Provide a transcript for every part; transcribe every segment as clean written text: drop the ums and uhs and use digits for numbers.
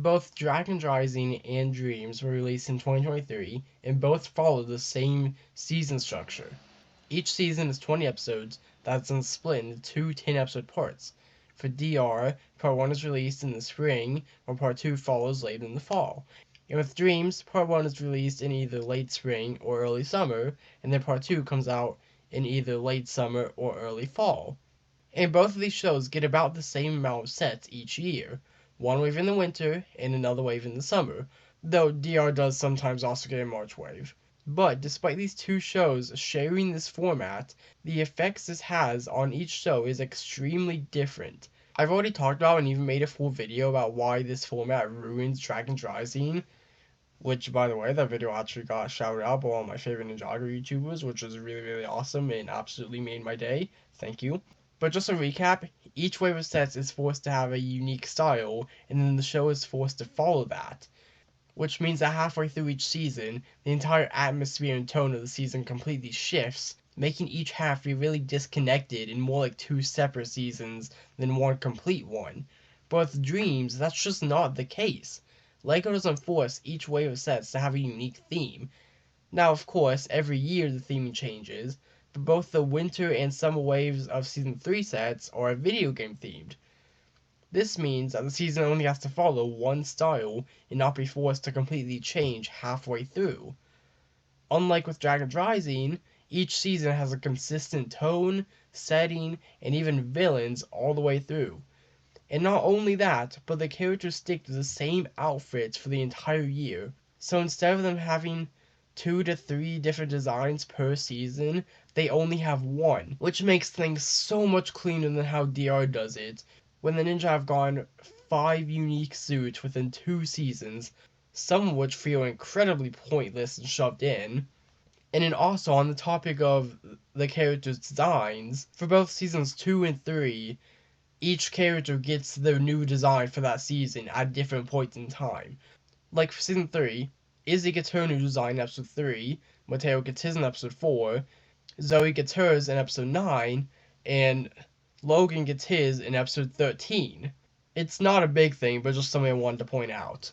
Both Dragon's Rising and Dreamzzz were released in 2023, and both follow the same season structure. Each season is 20 episodes that's then split into two 10-episode parts. For DR, Part 1 is released in the spring, while Part 2 follows late in the fall. And with Dreamzzz, Part 1 is released in either late spring or early summer, and then Part 2 comes out in either late summer or early fall. And both of these shows get about the same amount of sets each year, one wave in the winter and another wave in the summer, though DR does sometimes also get a March wave. But despite these two shows sharing this format, the effects this has on each show is extremely different. I've already talked about and even made a full video about why this format ruins Dragon's Rising, which, by the way, that video actually got shouted out by one of my favorite Ninjago YouTubers, which was really, really awesome and absolutely made my day. Thank you. But just a recap, each wave of sets is forced to have a unique style, and then the show is forced to follow that. Which means that halfway through each season, the entire atmosphere and tone of the season completely shifts, making each half be really disconnected and more like two separate seasons than one complete one. But with Dreamzzz, that's just not the case. LEGO doesn't force each wave of sets to have a unique theme. Now, of course, every year the theming changes, but both the winter and summer waves of Season 3 sets are video game themed. This means that the season only has to follow one style and not be forced to completely change halfway through. Unlike with Dragon's Rising, each season has a consistent tone, setting, and even villains all the way through. And not only that, but the characters stick to the same outfits for the entire year. So instead of them having 2 to 3 different designs per season, they only have one, which makes things so much cleaner than how DR does it, when the Ninja have gotten 5 unique suits within 2 seasons, some of which feel incredibly pointless and shoved in. And then also on the topic of the characters' designs, for both seasons 2 and 3, each character gets their new design for that season at different points in time. Like for season 3, Izzy gets her new design in episode 3, Mateo gets his in episode 4, Zoe gets hers in episode 9, and Logan gets his in episode 13. It's not a big thing, but just something I wanted to point out.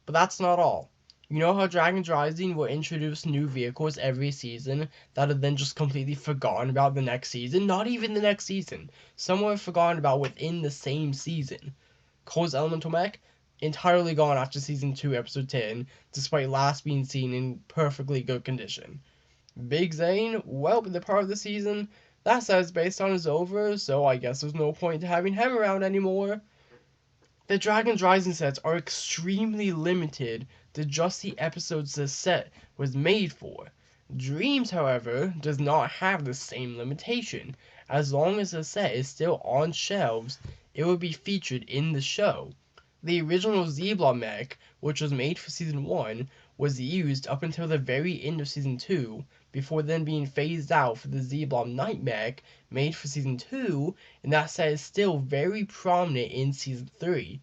But that's not all. You know how Dragon's Rising will introduce new vehicles every season that are then just completely forgotten about the next season? Not even the next season. Some were forgotten about within the same season. Cole's Elemental Mech, entirely gone after season 2 episode 10, despite last being seen in perfectly good condition. Big Zane, well, the part of the season that set is based on is over, so I guess there's no point to having him around anymore. The Dragon's Rising sets are extremely limited to just the episodes this set was made for. Dreamzzz, however, does not have the same limitation. As long as the set is still on shelves, it will be featured in the show. The original Z-Blob mech, which was made for Season 1, was used up until the very end of Season 2, before then being phased out for the Z-Blob Night mech, made for Season 2, and that set is still very prominent in Season 3,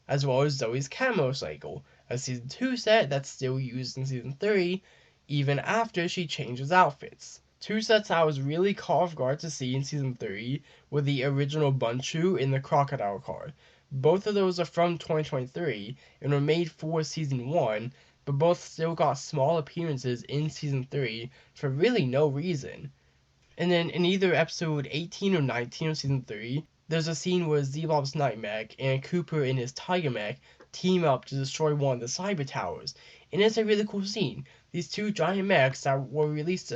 as well as Zoe's Camo Cycle, a Season 2 set that's still used in Season 3, even after she changes outfits. Two sets I was really caught off guard to see in Season 3 were the original Bunchu and the Crocodile card. Both of those are from 2023 and were made for Season 1, but both still got small appearances in Season 3 for really no reason. And then in either episode 18 or 19 of Season 3, there's a scene where Z-Blob's Night Mech and Cooper and his Tiger Mech team up to destroy one of the Cyber Towers, and it's a really cool scene. These two giant mechs that were released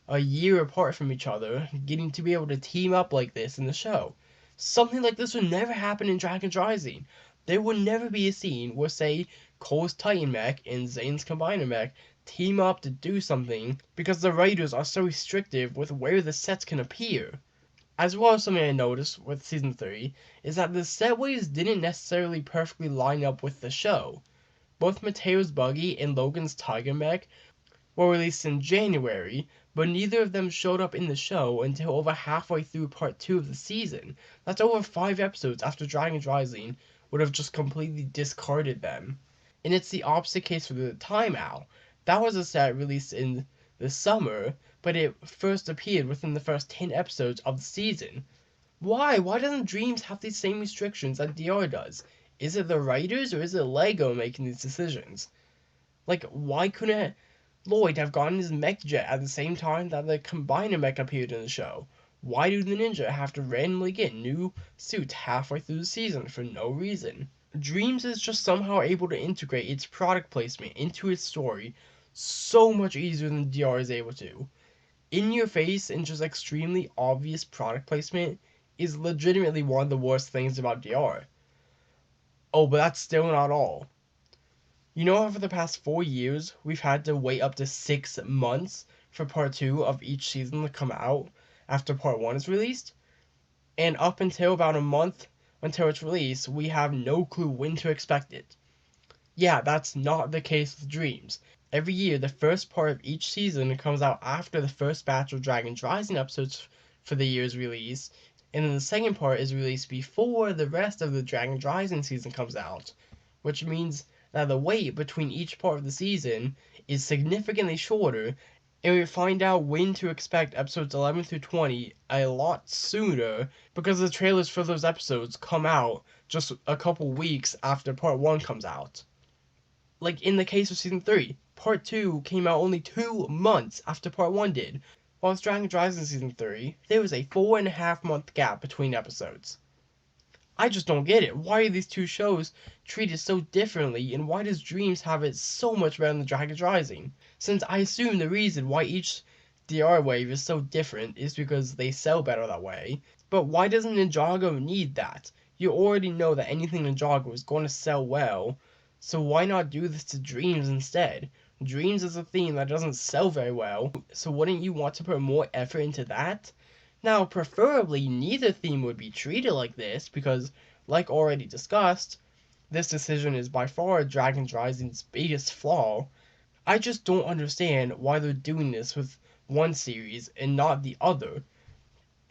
a year apart from each other, getting to be able to team up like this in the show. Something like this would never happen in Dragon's Rising. There would never be a scene where, say, Cole's Titan Mech and Zane's Combiner Mech team up to do something because the writers are so restrictive with where the sets can appear. As well as something I noticed with Season 3 is that the set waves didn't necessarily perfectly line up with the show. Both Mateo's Buggy and Logan's Tiger Mech were released in January, but neither of them showed up in the show until over halfway through Part 2 of the season. That's over 5 episodes after Dragon's Rising would have just completely discarded them. And it's the opposite case for the Time Owl. That was a set released in the summer, but it first appeared within the first 10 episodes of the season. Why? Why doesn't Dreamzzz have these same restrictions that DR does? Is it the writers or is it Lego making these decisions? Like, why couldn't Lloyd have gotten his mech jet at the same time that the Combiner mech appeared in the show? Why do the ninja have to randomly get new suits halfway through the season for no reason? Dreamzzz is just somehow able to integrate its product placement into its story so much easier than DR is able to. In your face and just extremely obvious product placement is legitimately one of the worst things about DR. Oh, but that's still not all. You know how for the past 4 years we've had to wait up to 6 months for part 2 of each season to come out after part 1 is released? And up until about a month until its release, we have no clue when to expect it. Yeah, that's not the case with Dreamzzz. Every year, the first part of each season comes out after the first batch of Dragon's Rising episodes for the year's release, and then the second part is released before the rest of the Dragon's Rising season comes out, which means that the wait between each part of the season is significantly shorter, and we find out when to expect episodes 11 through 20 a lot sooner because the trailers for those episodes come out just a couple weeks after part 1 comes out. Like in the case of season 3, part 2 came out only 2 months after part 1 did, while with Dragon's Rising season 3, there was a 4.5-month gap between episodes. I just don't get it. Why are these two shows treated so differently, and why does Dreamzzz have it so much better than Dragon's Rising? Since I assume the reason why each DR wave is so different is because they sell better that way. But why doesn't Ninjago need that? You already know that anything Ninjago is going to sell well, so why not do this to Dreamzzz instead? Dreamzzz is a theme that doesn't sell very well, so wouldn't you want to put more effort into that? Now, preferably, neither theme would be treated like this, because, like already discussed, this decision is by far Dragon's Rising's biggest flaw. I just don't understand why they're doing this with one series and not the other.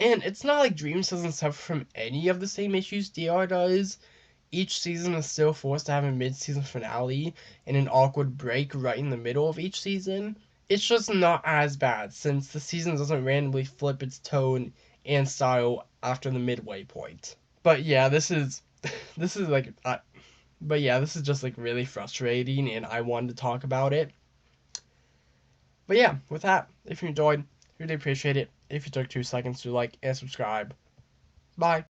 And it's not like Dreamzzz doesn't suffer from any of the same issues DR does. Each season is still forced to have a mid-season finale and an awkward break right in the middle of each season. It's just not as bad, since the season doesn't randomly flip its tone and style after the midway point. But yeah, this is this is like but yeah, this is just like really frustrating, and I wanted to talk about it. But yeah, with that, if you enjoyed, really appreciate it if you took 2 seconds to like and subscribe. Bye.